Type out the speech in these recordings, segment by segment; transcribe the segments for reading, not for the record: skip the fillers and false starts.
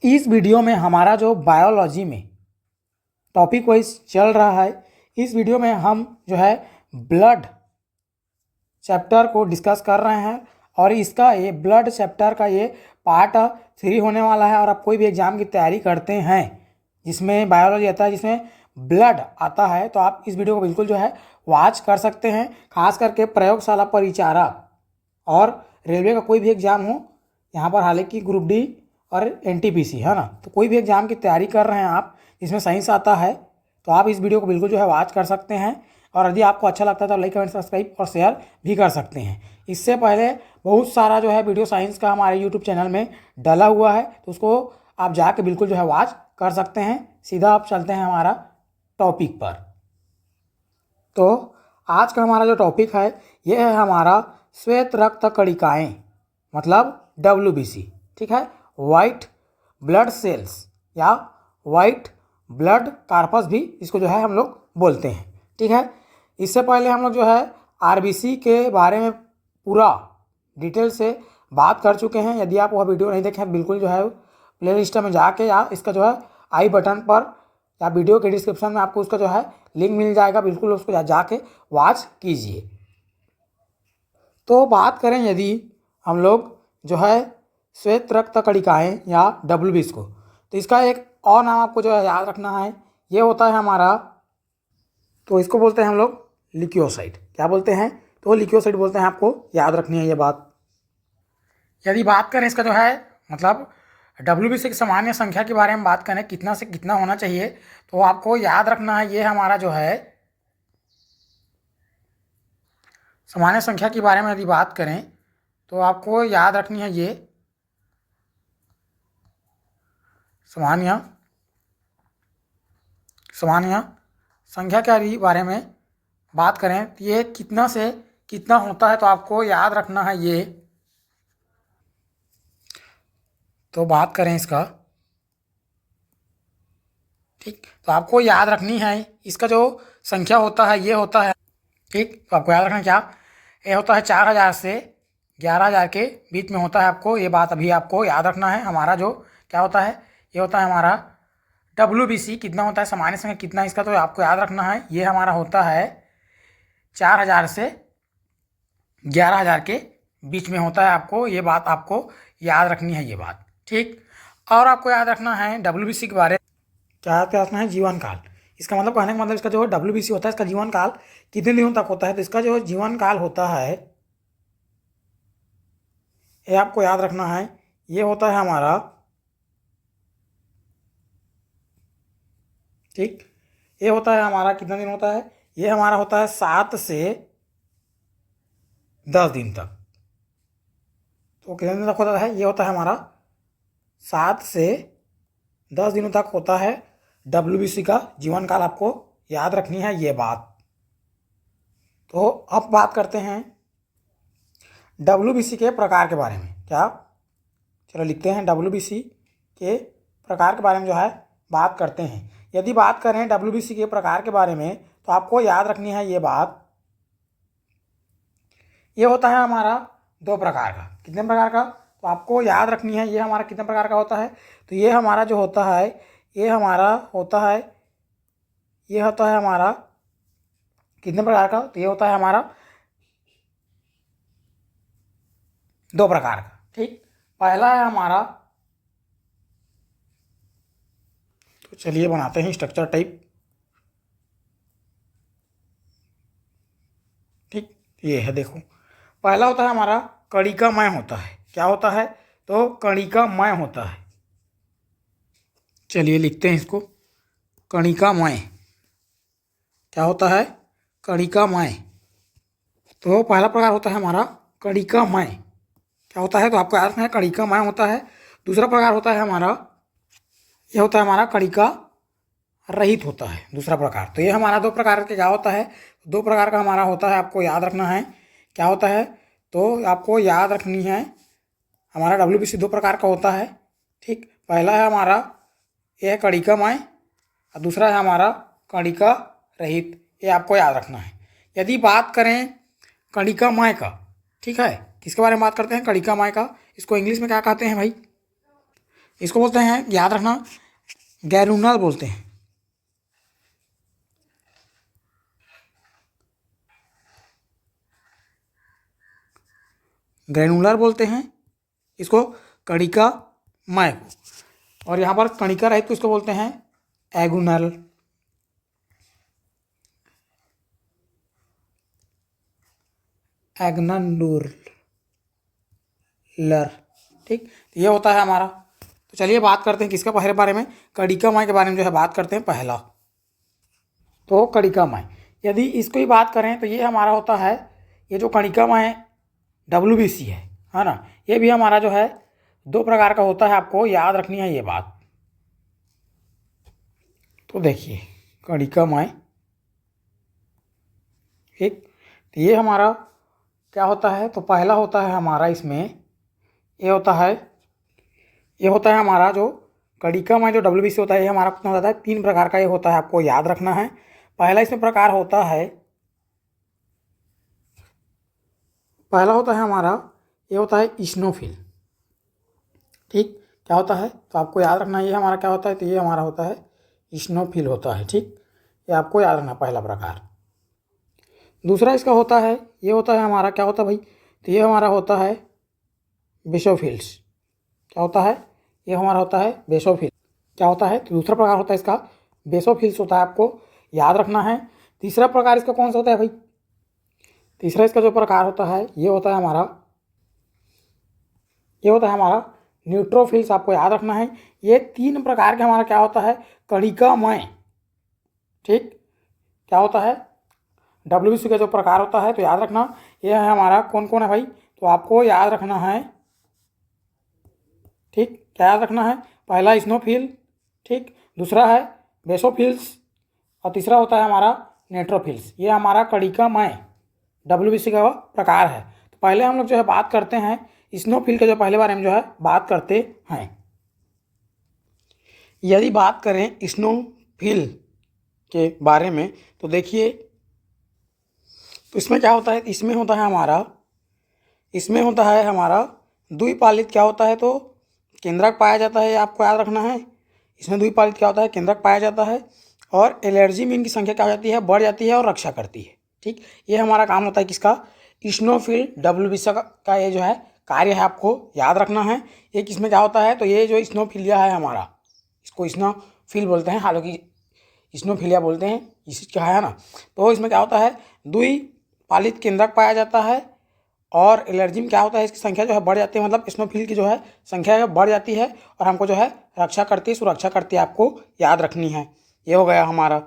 इस वीडियो में हमारा जो बायोलॉजी में टॉपिक वाइज चल रहा है, इस वीडियो में हम जो है ब्लड चैप्टर को डिस्कस कर रहे हैं और इसका ये ब्लड चैप्टर का ये पार्ट 3 होने वाला है। और आप कोई भी एग्ज़ाम की तैयारी करते हैं जिसमें बायोलॉजी आता है, जिसमें ब्लड आता है, तो आप इस वीडियो को बिल्कुल जो है वॉच कर सकते हैं। खास करके प्रयोगशाला परिचारक और रेलवे का कोई भी एग्ज़ाम हो, यहाँ पर हालांकि ग्रुप डी और एनटीपीसी है ना, तो कोई भी एग्ज़ाम की तैयारी कर रहे हैं आप जिसमें साइंस आता है, तो आप इस वीडियो को बिल्कुल जो है वॉच कर सकते हैं। और यदि आपको अच्छा लगता है तो लाइक कमेंट सब्सक्राइब और शेयर भी कर सकते हैं। इससे पहले बहुत सारा जो है वीडियो साइंस का हमारे यूट्यूब चैनल में डला हुआ है, तो उसको आप जाके बिल्कुल जो है वॉच कर सकते हैं। सीधा आप चलते हैं हमारा टॉपिक पर। तो आज का हमारा जो टॉपिक है ये है हमारा श्वेत रक्त कणिकाएँ, मतलब WBC, ठीक है, वाइट ब्लड सेल्स या वाइट ब्लड कार्पस भी इसको जो है हम लोग बोलते हैं, ठीक है। इससे पहले हम लोग जो है RBC के बारे में पूरा डिटेल से बात कर चुके हैं। यदि आप वह वीडियो नहीं देखें, बिल्कुल जो है प्ले लिस्ट में जाके या इसका जो है आई बटन पर या वीडियो के डिस्क्रिप्शन में आपको उसका जो है लिंक मिल जाएगा, बिल्कुल उसको जाके वॉच कीजिए। तो बात करें यदि हम लोग जो है श्वेत रक्त कणिकाएँ या WBC को, तो इसका एक और नाम आपको जो है याद रखना है, ये होता है हमारा, तो इसको बोलते हैं हम लोग ल्यूकोसाइट। क्या बोलते हैं? तो ल्यूकोसाइट बोलते हैं, आपको याद रखनी है ये बात। यदि बात करें इसका जो है मतलब WBC की सामान्य संख्या के बारे में बात करें, कितना से कितना होना चाहिए, तो आपको याद रखना है ये हमारा जो है सामान्य संख्या के बारे में यदि बात करें तो आपको याद रखनी है ये सामान्य संख्या के बारे में बात करें तो ये कितना से कितना होता है, तो आपको याद रखना है ये। तो बात करें इसका, ठीक, तो आपको याद रखनी है इसका जो संख्या होता है ये होता है, ठीक, तो आपको याद रखना क्या, ये होता है 4000 से 11000 के बीच में होता है। आपको ये बात अभी आपको याद रखना है। हमारा जो क्या होता है, ये होता है हमारा WBC कितना होता है, सामान्य संख्या कितना इसका, तो आपको याद रखना है ये हमारा होता है 4000 से 11000 के बीच में होता है। आपको ये बात आपको याद रखनी है ये बात, ठीक। और आपको याद रखना है WBC के बारे में क्या याद रखना है, जीवन काल। इसका मतलब कहने का मतलब इसका जो WBC होता है इसका जीवन काल कितने दिनों तक होता है, तो इसका जो जीवन काल होता है ये आपको याद रखना है, ये होता है हमारा, ठीक, ये होता है हमारा कितना दिन होता है, ये हमारा होता है 7 से 10 दिन तक। तो कितने दिन तक होता है, ये होता है हमारा 7 से 10 दिनों तक होता है WBC का जीवन काल, आपको याद रखनी है ये बात। तो अब बात करते हैं WBC के प्रकार के बारे में। क्या, चलो लिखते हैं WBC के प्रकार के बारे में जो है बात करते हैं। यदि बात करें WBC के प्रकार के बारे में तो आपको याद रखनी है ये बात, ये होता है हमारा 2 प्रकार का। कितने प्रकार का, तो आपको याद रखनी है ये हमारा कितने प्रकार का होता है, तो ये हमारा जो होता है ये हमारा होता है, ये होता है हमारा कितने प्रकार का, तो ये होता है हमारा 2 प्रकार का, ठीक। पहला है हमारा, तो चलिए बनाते हैं स्ट्रक्चर टाइप, ठीक, ये है, देखो पहला होता है हमारा कणिकामय होता है। क्या होता है, तो कणिकामय होता है। चलिए लिखते हैं इसको, कणिकामय। क्या होता है, कणिकामय। तो पहला प्रकार होता है हमारा कणिकामय। क्या होता है, तो आपको याद रखना है कणिकामय होता है। दूसरा प्रकार होता है हमारा, यह होता है हमारा कणिका रहित होता है, दूसरा प्रकार। तो ये हमारा 2 प्रकार के क्या होता है, 2 प्रकार का हमारा होता है, आपको याद रखना है क्या होता है, तो आपको याद रखनी है हमारा WBC 2 प्रकार का होता है, ठीक। पहला है हमारा यह है कणिकामय और दूसरा है हमारा कणिका रहित, ये आपको याद रखना है। यदि बात करें कणिकामय का, ठीक है, किसके बारे में बात करते हैं, कणिकामय का, इसको इंग्लिश में क्या कहते हैं भाई, इसको बोलते हैं, याद रखना, ग्रैनुलर बोलते हैं। ग्रैनुलर बोलते हैं इसको, कणिकामय को। और यहाँ पर कणिका रहित तो इसको बोलते हैं एगुनल। एग्नलर, ठीक, ये होता है हमारा। तो चलिए बात करते हैं किसका पहले बारे में, कणिकामय के बारे में जो है बात करते हैं पहला। तो कणिकामय, यदि इसको ही बात करें तो ये हमारा होता है, ये जो कणिकामय WBC है ना, ये भी हमारा जो है 2 प्रकार का होता है, आपको याद रखनी है ये बात। तो देखिए कणिकामय, ठीक, तो ये हमारा क्या होता है, तो पहला होता है हमारा इसमें, ये होता है हमारा जो कणिकामय जो WBC होता है, ये हमारा कितना होता है, 3 प्रकार का ये होता है, आपको याद रखना है। पहला इसमें प्रकार होता है, पहला होता है हमारा, ये होता है इस्नोफिल, ठीक, क्या होता है, तो आपको याद रखना है ये हमारा क्या होता है, तो ये हमारा होता है इस्नोफिल होता है, ठीक, ये आपको याद रखना पहला प्रकार। दूसरा इसका होता है, ये होता है हमारा क्या होता है भाई, तो ये हमारा होता है बेसोफिल्स, क्या होता है, ये हमारा होता है बेसोफिल, क्या होता है, तो दूसरा प्रकार होता है इसका बेसोफिल्स होता है, आपको याद रखना है। तीसरा प्रकार इसका कौन सा होता है भाई, तीसरा इसका जो प्रकार होता है ये होता है हमारा, ये होता है हमारा न्यूट्रोफिल्स, आपको याद रखना है। ये 3 प्रकार का हमारा क्या होता है, कणिकामय, ठीक, क्या होता है, WBC का जो प्रकार होता है, तो याद रखना ये है हमारा, कौन कौन है भाई, तो आपको याद रखना है, ठीक, क्या याद रखना है, पहला इस्नोफिल, ठीक, दूसरा है बेसोफिल्स, और तीसरा होता है हमारा नेट्रोफिल्स। ये हमारा कणिकामय WBC का प्रकार है। तो पहले हम लोग जो है बात करते हैं इस्नोफिल के जो पहले बारे में जो है बात करते हैं। यदि बात करें इस्नोफिल के बारे में, तो देखिए, तो इसमें क्या होता है, इसमें होता है हमारा द्विपालित, क्या होता है, तो केंद्रक पाया जाता है, आपको याद रखना है। इसमें द्विपालित क्या होता है, केंद्रक पाया जाता है, और एलर्जी में इनकी संख्या क्या हो जाती है, बढ़ जाती है और रक्षा करती है, ठीक, ये हमारा काम होता है किसका, इस्नोफिल WBC का ये जो है कार्य है, आपको याद रखना है। ये किसमें क्या होता है, तो ये जो इस्नोफिलिया है हमारा, इसको इस्नोफिल बोलते हैं, हालांकि इस्नोफिलिया बोलते हैं, इसी क्या है ना। तो इसमें क्या होता है, द्विपालित केंद्रक पाया जाता है, और एलर्जी में क्या होता है, इसकी संख्या जो है बढ़ जाती है, मतलब इस्नोफिल की जो है संख्या है बढ़ जाती है, और हमको जो है रक्षा करती है, सुरक्षा करती है, आपको याद रखनी है। ये हो गया हमारा।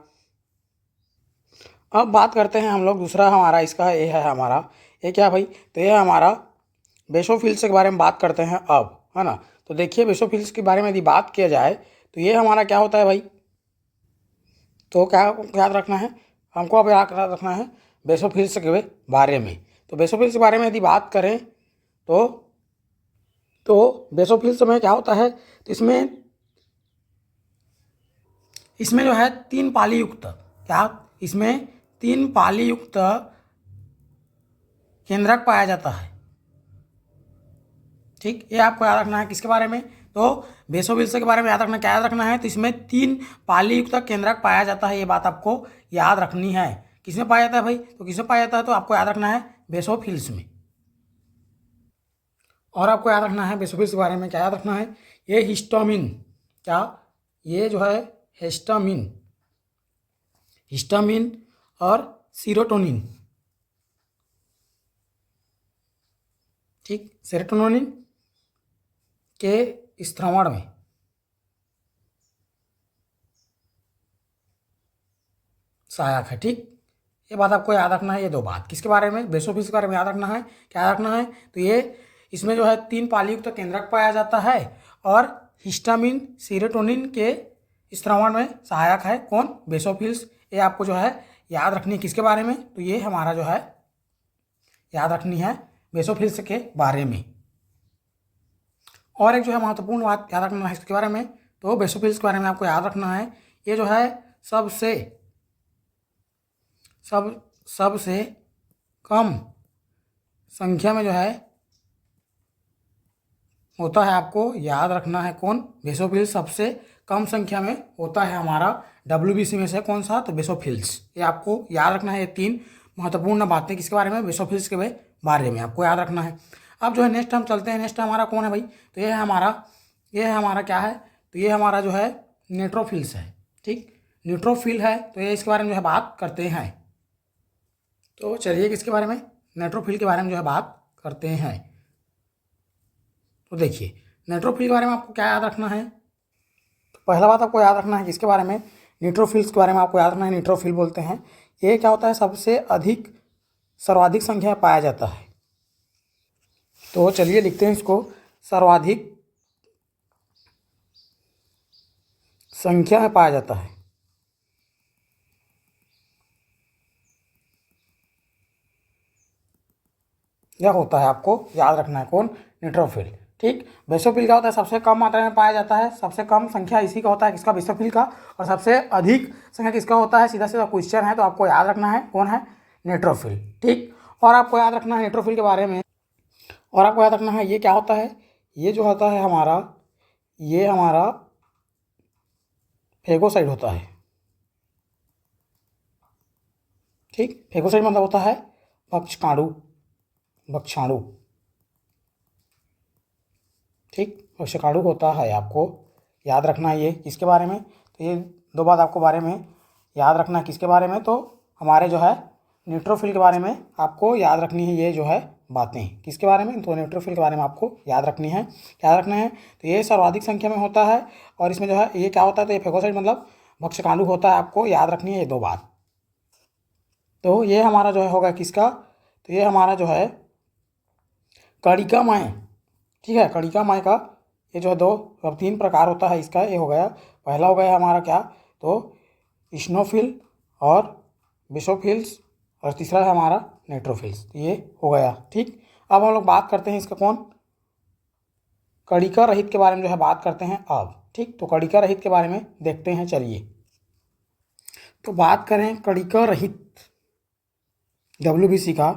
अब बात करते हैं हम लोग दूसरा हमारा, इसका ये है हमारा, ये क्या भाई, तो ये है हमारा बेसोफिल्स के बारे में बात करते हैं अब, है ना। तो देखिए बेसोफिल्स के बारे में यदि बात किया जाए, तो ये हमारा क्या होता है भाई, तो क्या याद रखना है हमको, अब याद रखना है बेसोफिल्स के बारे में। तो बेसोफिल्स के बारे में यदि बात करें, तो बेसोफिल्स में क्या होता है, तो इसमें जो है 3 पाली युक्त, क्या, इसमें 3 पाली युक्त केंद्रक पाया जाता है, ठीक, ये आपको याद रखना है किसके बारे में, तो बेसोफिल्स के बारे में याद रखना, क्या याद रखना है, तो इसमें 3 पाली युक्त केंद्रक पाया जाता है, ये बात आपको याद रखनी है। किसमें पाया जाता है भाई, तो किसमें पाया जाता है, तो आपको याद रखना है बेसोफिल्स में। और आपको याद रखना है बेसोफिल्स के बारे में क्या याद रखना है, ये हिस्टामिन, क्या, ये जो है हिस्टामिन, हिस्टामिन और सीरोटोनिन, ठीक, सेरोटोनिन के स्त्रवण में सहायक है, ठीक, ये बात आपको याद रखना है। ये 2 बात किसके बारे में, बेसोफिल्स के बारे में याद रखना है, क्या याद रखना है, तो ये इसमें जो है 3 पालीयुक्त केंद्रक पाया जाता है, और हिस्टामिन सीरोटोनिन के स्त्रवण में सहायक है, कौन, बेसोफिल्स। ये आपको जो है याद रखनी है किसके बारे में, तो ये हमारा जो है याद रखनी है बेसोफिल्स के बारे में। और एक जो है महत्वपूर्ण बात याद रखना है इसके बारे में, तो बेसोफिल्स के बारे में आपको याद रखना है, ये जो है सबसे कम संख्या में जो है होता है, आपको याद रखना है कौन, बेसोफिल्स सबसे कम संख्या में होता है हमारा WBC में से कौन सा, तो बेसोफिल्स। ये आपको याद रखना है, ये 3 महत्वपूर्ण बातें किसके बारे में, बेसोफिल्स के बारे में आपको याद रखना है। अब जो है नेक्स्ट हम चलते हैं, नेक्स्ट हमारा कौन है भाई, तो ये है हमारा क्या है, तो ये हमारा जो है न्यूट्रोफिल्स है। ठीक, न्यूट्रोफिल है, तो ये इसके बारे में जो है बात करते हैं। तो चलिए किसके बारे में, न्यूट्रोफिल के बारे में जो है बात करते हैं। तो देखिए न्यूट्रोफिल के बारे में आपको क्या याद रखना है, तो पहला बात आपको याद रखना है किसके बारे में, न्यूट्रोफिल्स के बारे में आपको याद रखना है। न्यूट्रोफिल बोलते हैं, ये क्या होता है, सबसे अधिक सर्वाधिक संख्या में पाया जाता है। तो चलिए लिखते हैं इसको, सर्वाधिक संख्या में पाया जाता है। यह होता है, आपको याद रखना है कौन, न्यूट्रोफिल। ठीक, बेसोफिल क्या होता है, सबसे कम मात्रा में पाया जाता है, सबसे कम संख्या इसी का होता है, किसका, बेसोफिल का। और सबसे अधिक संख्या किसका होता है, सीधा सीधा क्वेश्चन है, तो आपको याद रखना है कौन है, न्यूट्रोफिल। ठीक, और आपको याद रखना है न्यूट्रोफिल के बारे में, और आपको याद रखना है ये क्या होता है, ये जो होता है हमारा, ये हमारा फेगोसाइड होता है। ठीक, फेगोसाइड मतलब होता है भक्षाणु। ठीक, भक्षकाणु होता है, आपको याद रखना है ये किसके बारे में, तो ये 2 बात आपको बारे में याद रखना है किसके बारे में, तो हमारे जो है न्यूट्रोफिल के बारे में आपको याद रखनी है, ये जो है बातें किसके बारे में, तो न्यूट्रोफिल के बारे में आपको याद रखनी है, याद रखना है। तो ये सर्वाधिक संख्या में होता है, और इसमें जो है ये क्या होता है, तो ये फेगोसाइड मतलब भक्षकाणु होता है, आपको याद रखनी है ये 2 बात। तो ये हमारा जो है होगा किसका, तो ये हमारा जो है कणिकामय। ठीक है, कणिकामय का ये जो है 2 अब 3 प्रकार होता है इसका, ये हो गया, पहला हो गया हमारा क्या, तो इस्नोफिल और बेसोफिल्स, और तीसरा है हमारा न्यूट्रोफिल्स, ये हो गया। ठीक, अब हम लोग बात करते हैं इसका कौन, कणिका रहित के बारे में जो है बात करते हैं अब। ठीक, तो कणिका रहित के बारे में देखते हैं, चलिए। तो बात करें कणिका रहित WBC का,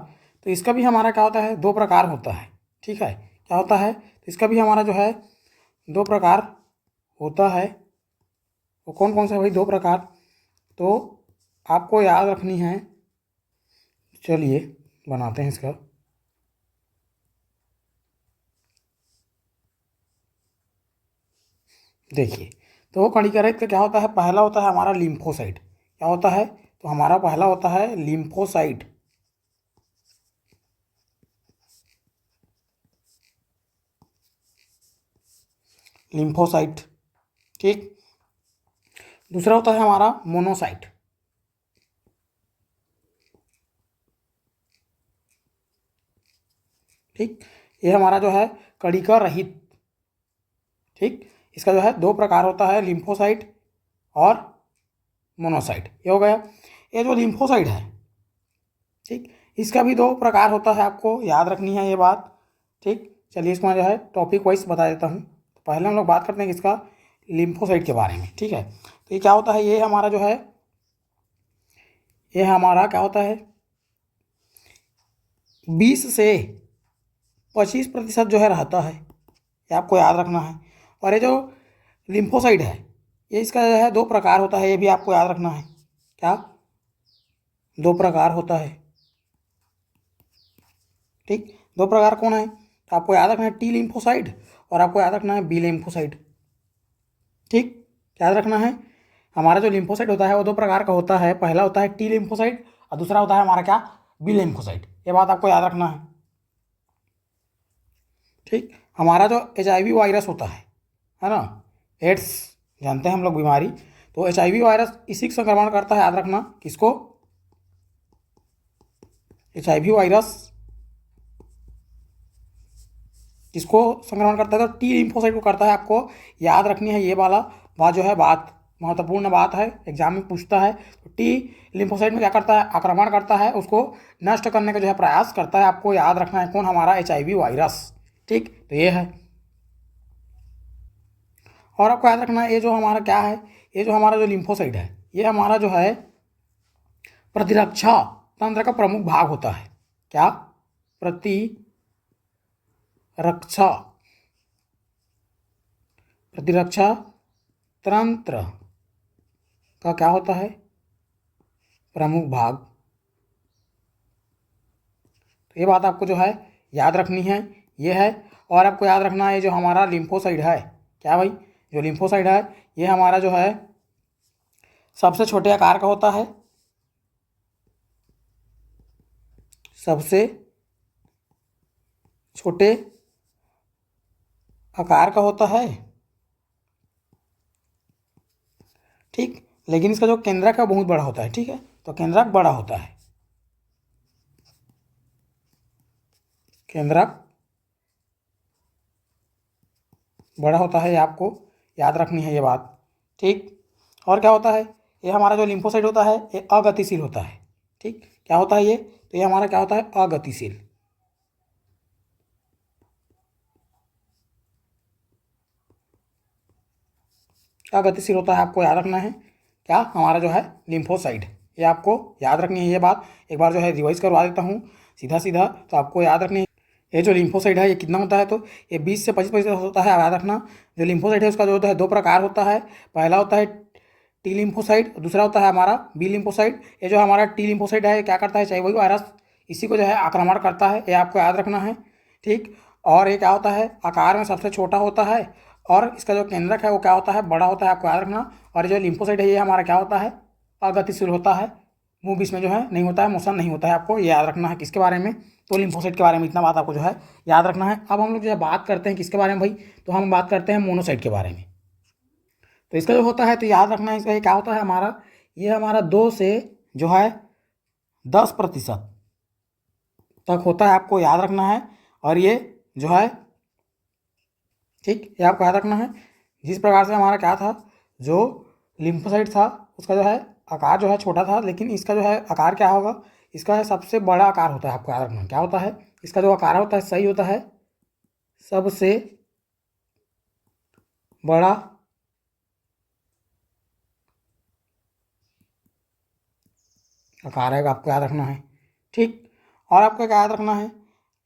तो इसका भी हमारा क्या होता है, 2 प्रकार होता है। ठीक है, क्या होता है, तो इसका भी हमारा जो है 2 प्रकार होता है। वो कौन कौन सा है भाई, 2 प्रकार, तो आपको याद रखनी है। चलिए बनाते हैं इसका, देखिए। तो कणिका रहित का क्या होता है, पहला होता है हमारा लिम्फोसाइट। क्या होता है, तो हमारा पहला होता है लिम्फोसाइट। लिम्फोसाइट। ठीक, दूसरा होता है हमारा मोनोसाइट। ठीक, ये हमारा जो है कणिका रहित। ठीक, इसका जो है 2 प्रकार होता है, लिम्फोसाइट और मोनोसाइट, ये हो गया। ये जो लिम्फोसाइट है, ठीक, इसका भी 2 प्रकार होता है, आपको याद रखनी है ये बात। ठीक, चलिए इसको मैं जो है टॉपिक वाइज बता देता हूँ। तो पहले हम लोग बात करते हैं किसका, लिम्फोसाइट के बारे में। ठीक है, तो ये क्या होता है, ये हमारा जो है, ये हमारा क्या होता है, 20 से 25% जो है रहता है, ये आपको याद रखना है। और ये जो लिम्फोसाइट है, ये इसका जो है 2 प्रकार होता है, ये भी आपको याद रखना है। क्या, 2 प्रकार होता है। ठीक, 2 प्रकार कौन है, तो आपको याद रखना है T लिम्फोसाइट, और आपको याद रखना है B लिम्फोसाइट। ठीक, याद रखना है, हमारा जो लिम्फोसाइट होता है वो 2 प्रकार का होता है, पहला होता है T लिम्फोसाइट, और दूसरा होता है हमारा क्या, B लिम्फोसाइट। ये बात आपको याद रखना है। ठीक, हमारा जो HIV वायरस होता है ना, एड्स जानते हैं हम लोग बीमारी, तो HIV वायरस इसी का संक्रमण करता है, याद रखना किसको, HIV वायरस किसको संक्रमण करता है, तो T लिम्फोसाइट को करता है, आपको याद रखनी है ये वाला बात, जो है बात महत्वपूर्ण बात है, एग्जाम में पूछता है। तो T लिम्फोसाइट में क्या करता है, आक्रमण करता है, उसको नष्ट करने का जो है प्रयास करता है, आपको याद रखना है कौन, हमारा HIV वायरस। ठीक, तो ये है। और आपको याद रखना है, ये जो हमारा क्या है, ये जो हमारा जो लिम्फोसाइट है, ये हमारा जो है प्रतिरक्षा तंत्र का प्रमुख भाग होता है। क्या, प्रतिरक्षा प्रतिरक्षा तंत्र का क्या होता है? प्रमुख भाग। तो ये बात आपको जो है याद रखनी है, ये है। और आपको याद रखना है जो हमारा लिम्फोसाइड है, क्या भाई, जो लिम्फोसाइड है ये हमारा जो है सबसे छोटे आकार का होता है, सबसे छोटे आकार का होता है, ठीक। लेकिन इसका जो केंद्रक है बहुत बड़ा होता है, ठीक है। तो केंद्रक बड़ा होता है, केंद्रक बड़ा होता है, ये आपको याद रखनी है ये बात, ठीक। और क्या होता है, ये हमारा जो लिम्फोसाइट होता है ये अगतिशील होता है, ठीक। क्या होता है ये, तो ये हमारा क्या होता है, अगतिशील। अगतिशील होता है, आपको याद रखना है। क्या, हमारा जो है लिम्फोसाइट, ये आपको याद रखनी है ये बात। एक बार जो है रिवाइज करवा देता हूँ सीधा सीधा, तो आपको याद रखनी है। ये जो लिम्फोसाइट है ये कितना होता है, तो ये 20 से 25% होता है, याद रखना। जो लिम्फोसाइट है उसका जो होता है दो प्रकार होता है। पहला होता है टी लिम्फोसाइट, दूसरा होता है हमारा बी लिम्फोसाइट। ये जो हमारा टी लिम्फोसाइट है ये क्या करता है, चाहे वही वायरस इसी को जो है आक्रमण करता है, ये आपको याद रखना है, ठीक। और ये क्या होता है, आकार में सबसे छोटा होता है, और इसका जो केंद्रक है वो क्या होता है, बड़ा होता है, आपको याद रखना। और जो लिम्फोसाइट है ये हमारा क्या होता है, अगतिशील होता है, मुंह बीच में जो है नहीं होता है, मोशन नहीं होता है, आपको ये याद रखना है। किसके बारे में, तो लिम्फोसाइट के बारे में, इतना बात आपको जो है याद रखना है। अब हम लोग जो है बात करते हैं किसके बारे में भाई, तो हम बात करते हैं मोनोसाइट के बारे में। तो इसका जो होता है, तो याद रखना है इसका ये क्या होता है हमारा, ये हमारा 2 से जो है 10% तक होता है, आपको याद रखना है। और ये जो है, ठीक, ये आपको याद रखना है। जिस प्रकार से हमारा क्या था, जो लिम्फोसाइट था उसका जो है आकार जो है छोटा था, लेकिन इसका जो है आकार क्या होगा, इसका है सबसे बड़ा आकार होता है, आपको याद रखना क्या होता है, इसका जो आकार होता है सही होता है सबसे बड़ा आकार है, आपको याद रखना है, ठीक। और आपको क्या याद रखना है,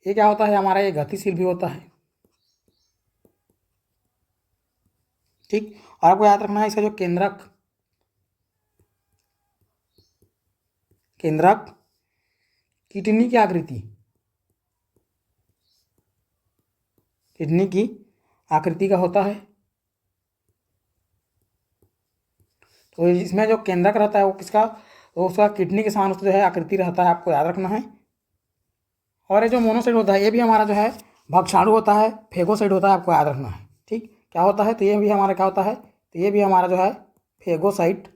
ये क्या होता है हमारा, ये गतिशील भी होता है, ठीक। और आपको याद रखना है इसका जो केंद्रक, केंद्रक किडनी की आकृति, किडनी की आकृति का होता है। तो इसमें जो केंद्रक रहता है वो किसका, तो उसका किडनी के समान उसका जो है आकृति रहता है, आपको याद रखना है। और ये जो मोनोसाइट होता है ये भी हमारा जो है भक्षाणु होता है, फेगोसाइट होता है, आपको याद रखना है, ठीक। क्या होता है, तो ये भी हमारा क्या होता है, तो ये भी हमारा जो है फेगोसाइट,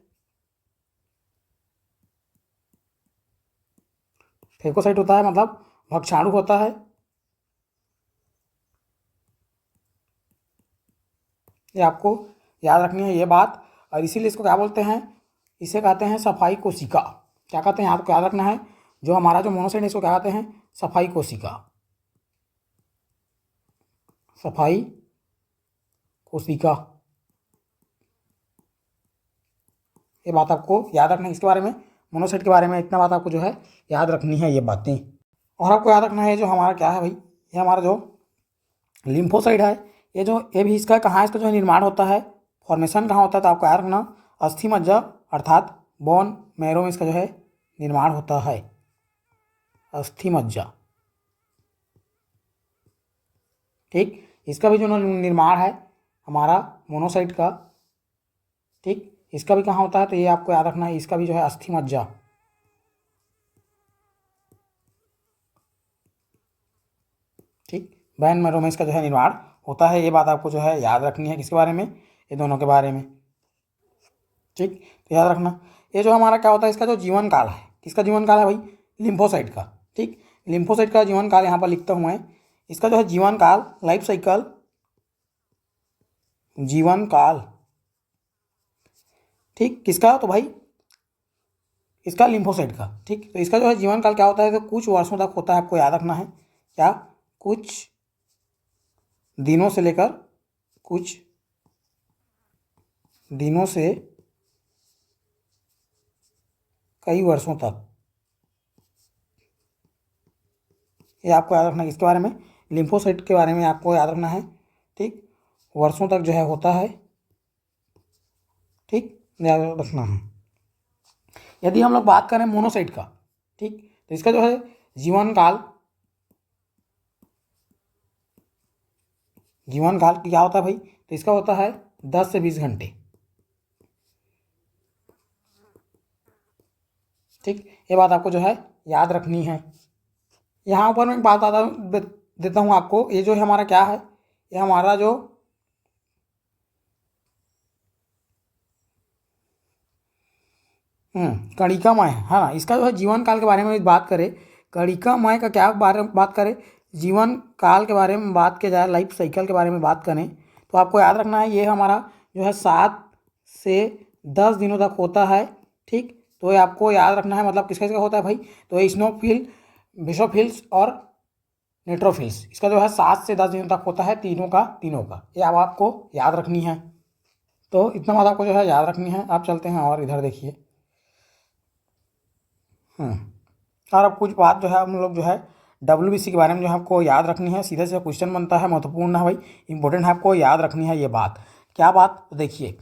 फेगोसाइट होता है, मतलब भक्षाणु होता है, ये आपको याद रखनी है ये बात। और इसीलिए इसको क्या बोलते हैं, इसे कहते हैं सफाई कोशिका। क्या कहते हैं, आपको याद रखना है, जो हमारा जो मोनोसाइट है इसको क्या कहते हैं, सफाई कोशिका, सफाई कोशिका। ये बात आपको याद रखना है इसके बारे में, मोनोसाइट के बारे में इतना बात आपको जो है याद रखनी है ये बातें। और आपको याद रखना है जो हमारा क्या है भाई, ये हमारा जो लिम्फोसाइट है, ये जो ये भी इसका कहाँ, इसका जो निर्माण होता है, फॉर्मेशन कहाँ होता है, तो आपको याद रखना अस्थि मज्जा अर्थात बोन मैरो में इसका जो है निर्माण होता है, अस्थि मज्जा, ठीक। इसका भी जो निर्माण है हमारा मोनोसाइट का, ठीक, इसका भी कहाँ होता है, तो ये आपको याद रखना है, इसका भी जो है अस्थि मज्जा, ठीक, बैन मैरो में इसका जो है निर्माण होता है। ये बात आपको जो है याद रखनी है, किसके बारे में, ये दोनों के बारे में, ठीक। तो याद रखना ये जो हमारा क्या होता है, इसका जो जीवन काल है, किसका जीवन काल है भाई, लिम्फोसाइट का, ठीक। लिम्फोसाइट का जीवन काल यहाँ पर लिखता हूँ मैं, इसका जो है जीवन काल, लाइफ साइकिल, जीवन काल, ठीक, किसका, तो भाई इसका लिम्फोसाइट का, ठीक। तो इसका जो है जीवन काल क्या होता है, तो कुछ वर्षों तक होता है, आपको याद रखना है। क्या, कुछ दिनों से लेकर, कुछ दिनों से कई वर्षों तक, ये आपको याद रखना है, किसके बारे में, लिम्फोसाइट के बारे में आपको याद रखना है, ठीक। वर्षों तक जो है होता है। ठीक, याद रखना है। यदि हम लोग बात करें मोनोसाइट का, ठीक, तो इसका जो है जीवन काल क्या होता है भाई, तो इसका होता है 10 से 20 घंटे। ठीक, ये बात आपको जो है याद रखनी है। यहाँ पर मैं एक बात देता हूँ आपको, ये जो है हमारा क्या है, ये हमारा जो कणिकामय है ना, इसका जो है जीवन काल के बारे में बात करें, कणिकामय का क्या बारे में बात करें, जीवन काल के बारे में बात किया जाए, लाइफ साइकिल के बारे में बात करें, तो आपको याद रखना है ये हमारा जो है 7 से 10 दिनों तक होता है। ठीक, तो ये आपको याद रखना है, मतलब किसका किसका होता है भाई, तो ये स्नोफिल, बेसोफिल्स और नेट्रोफिल्स, इसका जो है 7 से 10 दिनों तक होता है, तीनों का ये अब आपको याद रखनी है। तो इतना बात आपको जो है याद रखनी है। आप चलते हैं और इधर देखिए। और अब कुछ बात जो है हम लोग जो है WBC के बारे में जो है आपको याद रखनी है। सीधे से क्वेश्चन बनता है, महत्वपूर्ण है भाई, इंपॉर्टेंट है, आपको याद रखनी है ये बात। क्या बात, तो देखिए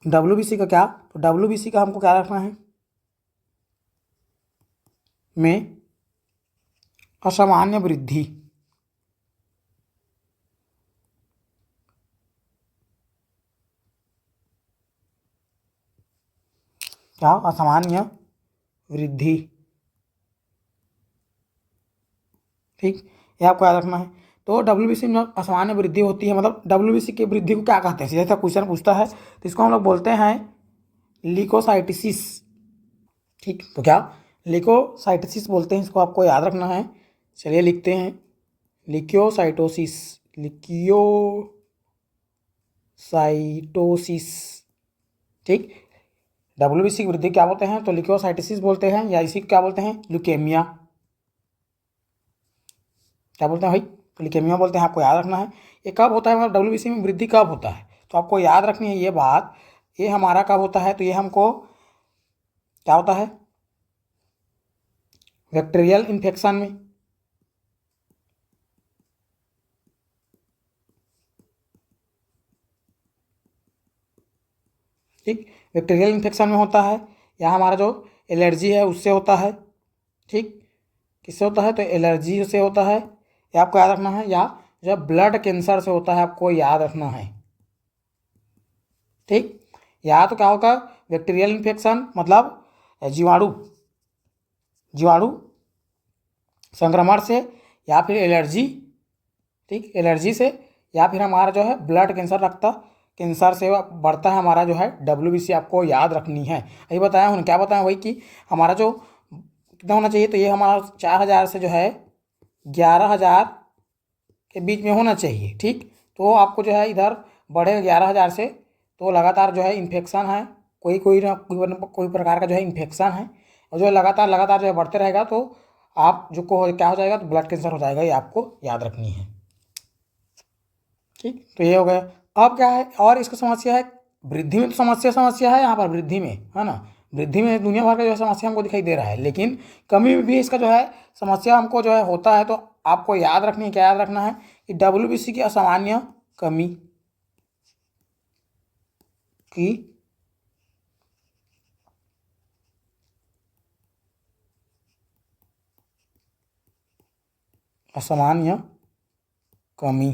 WBC का क्या, तो WBC का हमको क्या रखना है, में असामान्य वृद्धि, क्या, असामान्य वृद्धि। ठीक, ये आपको याद रखना है। तो WBC में असामान्य वृद्धि होती है, मतलब WBC की वृद्धि को क्या कहते हैं, सीधा सा क्वेश्चन पूछता है, तो इसको हम लोग बोलते हैं लिकोसाइटिसिस। ठीक, तो क्या, लिकोसाइटोसिस बोलते हैं इसको, आपको याद रखना है। चलिए लिखते हैं, लिकोसाइटोसिस, लिकोसाइटोसिस। ठीक, WBC की वृद्धि क्या बोलते हैं, तो लिकोसाइटोसिस बोलते हैं, या इसी को क्या बोलते हैं, ल्यूकेमिया। क्या बोलते हैं भाई, तो ल्यूकेमिया बोलते हैं, आपको याद रखना है। ये कब होता है, मतलब WBC में वृद्धि कब होता है, तो आपको याद रखनी है ये बात। ये हमारा कब होता है, तो ये हमको क्या होता है, बैक्टीरियल इन्फेक्शन में। ठीक, बैक्टीरियल इन्फेक्शन में होता है, या हमारा जो एलर्जी है उससे होता है। ठीक, किससे होता है, तो एलर्जी से होता है, या आपको याद रखना है, या जो ब्लड कैंसर से होता है, आपको याद रखना है। ठीक, या तो क्या होगा, बैक्टीरियल इन्फेक्शन मतलब जीवाणु जीवाणु संक्रमण से, या फिर एलर्जी। ठीक, एलर्जी से, या फिर हमारा जो है ब्लड कैंसर, रक्त कैंसर से बढ़ता है हमारा जो है WBC, आपको याद रखनी है। अभी बताया हूँ, क्या बताया वही कि हमारा जो कितना होना चाहिए, तो ये हमारा 4000 से जो है 11000 के बीच में होना चाहिए। ठीक, तो आपको जो है इधर बढ़े 11000 से, तो लगातार जो है इन्फेक्शन है, कोई ना कोई प्रकार का जो है इन्फेक्शन है, और जो लगातार लगातार जो है बढ़ते रहेगा, तो आप जो को क्या हो जाएगा, तो ब्लड कैंसर हो जाएगा, ये आपको याद रखनी है। ठीक, तो ये हो गया। अब क्या है, और इसका समस्या है, वृद्धि में तो समस्या है यहाँ पर, वृद्धि में है ना, वृद्धि में दुनिया भर का जो है समस्या हमको दिखाई दे रहा है, लेकिन कमी में भी इसका जो है समस्या हमको जो है होता है। तो आपको याद रखनी है, क्या याद रखना है, कि WBC की असामान्य कमी की असामान्य कमी।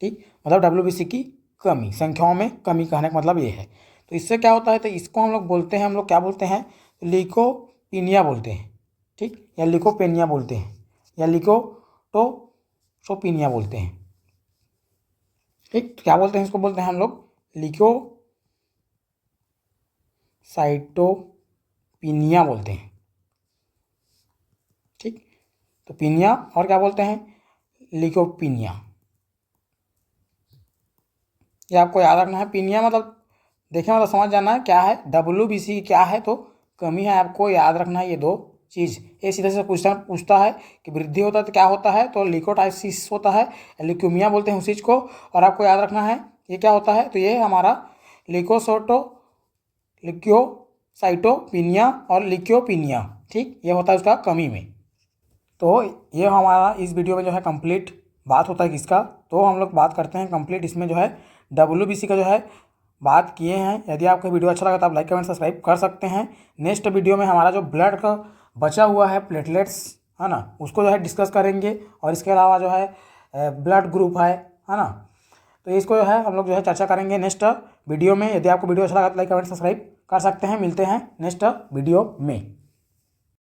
ठीक, मतलब WBC की कमी, संख्याओं में कमी कहने का मतलब ये है। तो इससे क्या होता है, तो इसको हम लोग बोलते हैं, हम लोग क्या बोलते हैं, लीकोपीनिया बोलते हैं। ठीक, या लिकोपेनिया बोलते हैं, या लिकोटोसोपीनिया बोलते हैं। ठीक, तो क्या बोलते हैं, इसको बोलते हैं हम लोग लिकोसाइटोपीनिया बोलते हैं। ठीक, तो पीनिया, और क्या बोलते हैं, लिकोपीनिया। ये आपको याद रखना है। पीनिया मतलब देखिए, मतलब समझ जाना है क्या है, WBC क्या है, तो कमी है, आपको याद रखना है ये दो चीज़। ये सीधे से क्वेश्चन पूछता है कि वृद्धि होता है तो क्या होता है, तो लिकोटाइसिस होता है, ल्यूकेमिया बोलते हैं उस चीज़ को। और आपको याद रखना है ये क्या होता है, तो ये हमारा लिकोसाइटोपिनिया और लिक्योपिनिया। ठीक, ये होता है उसका कमी में। तो ये हमारा इस वीडियो में जो है कंप्लीट बात होता है किसका, तो हम लोग बात करते हैं कंप्लीट इसमें जो है WBC का जो है बात किए हैं। यदि आपको वीडियो अच्छा लगा तो आप लाइक कमेंट सब्सक्राइब कर सकते हैं। नेक्स्ट वीडियो में हमारा जो ब्लड का बचा हुआ है प्लेटलेट्स है ना, उसको जो है डिस्कस करेंगे, और इसके अलावा जो है ब्लड ग्रुप है ना, तो इसको जो है हम लोग जो है चर्चा करेंगे नेक्स्ट वीडियो में। यदि आपको वीडियो अच्छा लगा तो लाइक कमेंट सब्सक्राइब कर सकते हैं। मिलते हैं नेक्स्ट वीडियो में।